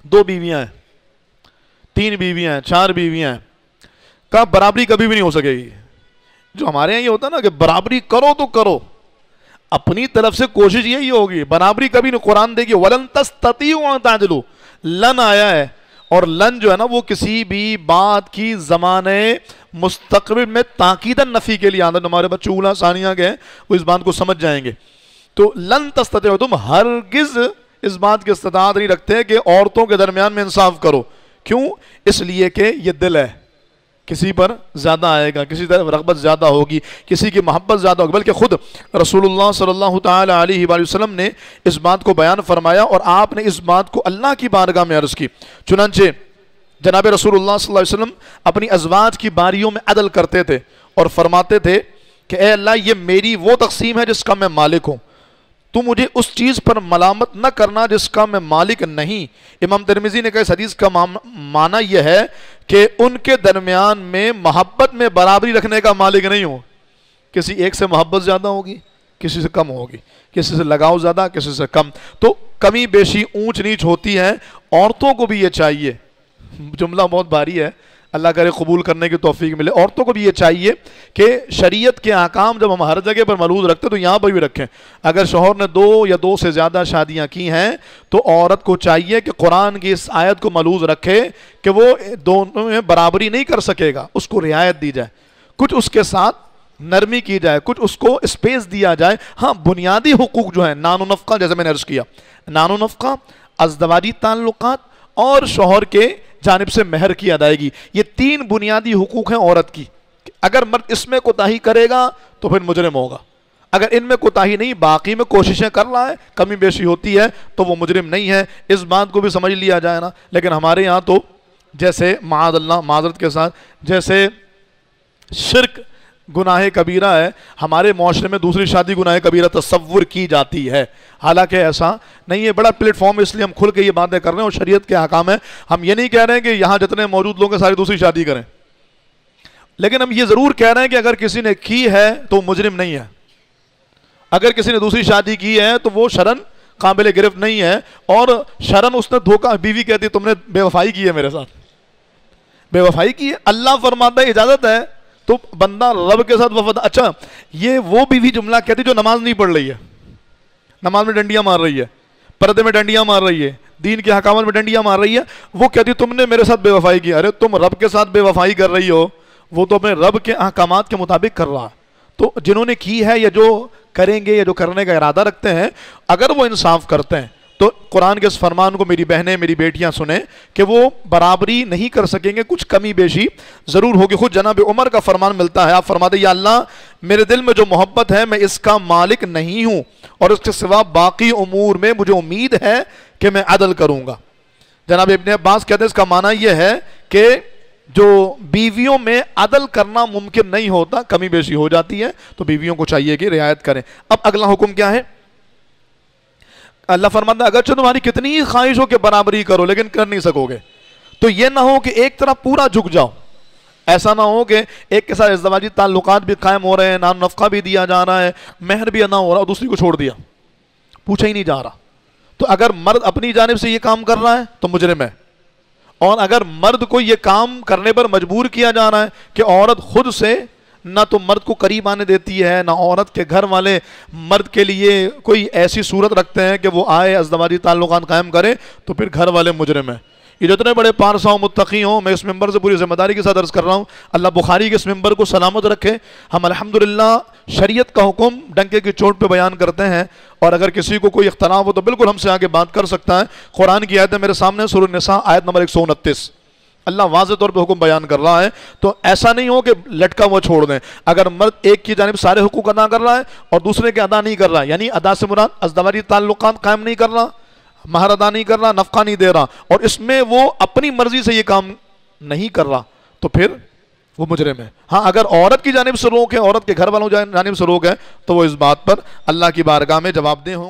2 बीवियां हैं, 3 बीवियां हैं, 4 बीवियां हैं, का बराबरी कभी भी नहीं हो सकेगी। जो हमारे यहाँ ये होता है ना कि बराबरी करो तो करो, अपनी तरफ से कोशिश यही होगी, बराबरी कभी नहीं। कुरान देखिए, वलन तस्ततीउ अन तादिलू, लन आया है, और लन जो है ना वो किसी भी बात की ज़माने मुस्तक़बिल में ताकीदन नफ़ी के लिए आंदा। हमारे बच्चे ऊला सानिया के हैं, वो इस बात को समझ जाएंगे। तो लन तस्ततीउ, तुम हरगिज़ इस बात की इस्तिताअत नहीं रखते कि औरतों के दरमियान में इंसाफ करो। क्यों? इसलिए कि ये दिल है, किसी पर ज़्यादा आएगा, किसी तरफ रग़बत ज़्यादा होगी, किसी की मोहब्बत ज़्यादा होगी। बल्कि ख़ुद रसूलुल्लाह सल्लल्लाहु तआला अलैहि वसल्लम ने इस बात को बयान फरमाया और आपने इस बात को अल्लाह की बारगाह में अर्ज़ की। चुनांचे जनाब रसूलुल्लाह सल्लल्लाहु अलैहि वसल्लम अपनी अज़वाज की बारियों में अदल करते थे और फरमाते थे कि ए अल्लाह, ये मेरी वो तक़सीम है जिसका मैं मालिक हूँ, तू मुझे उस चीज़ पर मलामत न करना जिसका मैं मालिक नहीं। इमाम तिरमिज़ी ने कहा इस हदीस का माना यह है कि उनके दरमियान में मोहब्बत में बराबरी रखने का मालिक नहीं हो। किसी एक से मोहब्बत ज़्यादा होगी, किसी से कम होगी, किसी से लगाव ज़्यादा, किसी से कम, तो कमी बेशी ऊंच नीच होती है। औरतों को भी ये चाहिए, जुमला बहुत भारी है, अल्लाह करे कबूल करने की तौफीक मिले। औरतों को भी ये चाहिए कि शरीयत के अहकाम जब हम हर जगह पर मलूज़ रखते तो यहाँ पर भी रखें। अगर शौहर ने 2 या 2 से ज़्यादा शादियाँ की हैं तो औरत को चाहिए कि कुरान की इस आयत को मलूज़ रखे कि वो दोनों में बराबरी नहीं कर सकेगा, उसको रियायत दी जाए, कुछ उसके साथ नरमी की जाए, कुछ उसको स्पेस दिया जाए। हाँ, बुनियादी हुकूक जो है, नानो नफ़क़ा, जैसे मैंने अर्ज़ किया, नानो नफ़क़ा, अज़दवाजी ताल्लुक़ात और शौहर के जानिब से महर की अदायगी, ये 3 बुनियादी हुकूक हैं औरत की। अगर मर्द इसमें कोताही करेगा तो फिर मुजरिम होगा, अगर इनमें कोताही नहीं, बाकी में कोशिशें कर रहा है, कमी बेशी होती है, तो वो मुजरिम नहीं है। इस बात को भी समझ लिया जाए ना। लेकिन हमारे यहाँ तो जैसे माअज़ल्लाह, माज़रत के साथ, जैसे शिर्क गुनाह कबीरा है, हमारे माशरे में दूसरी शादी गुनाह कबीरा तसव्वुर की जाती है, हालांकि ऐसा नहीं है। बड़ा प्लेटफॉर्म, इसलिए हम खुल के ये बातें कर रहे हैं और शरीयत के अहकाम है। हम ये नहीं कह रहे हैं कि यहाँ जितने मौजूद लोग हैं सारी दूसरी शादी करें, लेकिन हम ये ज़रूर कह रहे हैं कि अगर किसी ने की है तो मुजरिम नहीं है। अगर किसी ने दूसरी शादी की है तो वो शरन काबिल गिरफ्त नहीं है, और शरन उसने धोखा, बीवी कहती तुमने बेवफाई की है मेरे साथ, बेवफाई की है, अल्लाह फरमाता है इजाज़त है, तो बंदा रब के साथ वफादार। अच्छा, ये वो बीवी जुमला कहती जो नमाज नहीं पढ़ रही है, नमाज में डंडियां मार रही है, पर्दे में डंडियां मार रही है, दीन के हकामत में डंडियां मार रही है, वो कहती तुमने मेरे साथ बेवफाई की। अरे तुम रब के साथ बेवफाई कर रही हो, वो तो अपने रब के अहकामात के मुताबिक कर रहा है। तो जिन्होंने की है या जो करेंगे या जो करने का इरादा रखते हैं, अगर वो इंसाफ करते हैं तो कुरान के इस फरमान को मेरी बहनें, मेरी बेटियां सुने कि वो बराबरी नहीं कर सकेंगे, कुछ कमी बेशी ज़रूर होगी। खुद जनाब उमर का फरमान मिलता है, आप फरमाते या अल्लाह, मेरे दिल में जो मोहब्बत है मैं इसका मालिक नहीं हूँ, और इसके सिवा बाकी उमूर में मुझे उम्मीद है कि मैं अदल करूँगा। जनाब इब्ने अब्बास कहते हैं इसका माना यह है कि जो बीवियों में अदल करना मुमकिन नहीं होता, कमी बेशी हो जाती है, तो बीवियों को चाहिए कि रियायत करें। अब अगला हुक्म क्या है? अल्लाह फरमाता है अगरचे तुम्हारी कितनी ही ख्वाहिश हो कि बराबरी करो, लेकिन कर नहीं सकोगे, तो ये ना हो कि एक तरफ पूरा झुक जाओ। ऐसा ना हो कि एक के साथ इज़्दवाजी ताल्लुकात भी कायम हो रहे हैं, नाम नफ़क़ा भी दिया जा रहा है, महर भी अदा हो रहा है, और दूसरी को छोड़ दिया, पूछा ही नहीं जा रहा। तो अगर मर्द अपनी जानिब से ये काम कर रहा है तो मुजरिम है, और अगर मर्द को ये काम करने पर मजबूर किया जा रहा है कि औरत खुद से ना तो मर्द को करीब आने देती है, ना औरत के घर वाले मर्द के लिए कोई ऐसी सूरत रखते हैं कि वो आए अज़दवाजी ताल्लुकात कायम करे, तो फिर घर वाले मुजरिम हैं। ये जितने बड़े पारसा हो, मुत्तकी हों, मैं इस मिंबर से पूरी ज़िम्मेदारी के साथ अर्ज़ कर रहा हूँ, अल्लाह बुखारी के इस मिंबर को सलामत रखे। हम अल्हम्दुलिल्लाह शरीयत का हुक्म डंके की चोट पे बयान करते हैं, और अगर किसी को कोई इख्तलाफ हो तो बिल्कुल हमसे आके बात कर सकता है। कुरान की आयत है मेरे सामने, सूरह निसा आयत नंबर 129, अल्लाह वाज़े तौर पे हुक्म बयान कर रहा है। तो ऐसा नहीं हो कि लटका हुआ छोड़ दें। अगर मर्द एक की जानिब सारे हुकूक अदा कर रहा है और दूसरे के अदा नहीं कर रहा है, यानी अदा से मुराद अज़दवाजी ताल्लुकात कायम नहीं कर रहा, महर अदा नहीं कर रहा, नफ़क़ा नहीं दे रहा, और इसमें वो अपनी मर्जी से ये काम नहीं कर रहा, तो फिर वो मुजरिम है। हाँ, अगर औरत की जानिब से रोक है, औरत के घर वालों की जानिब से रोक है, तो वो इस बात पर अल्लाह की बारगाह में जवाबदेह होंगे।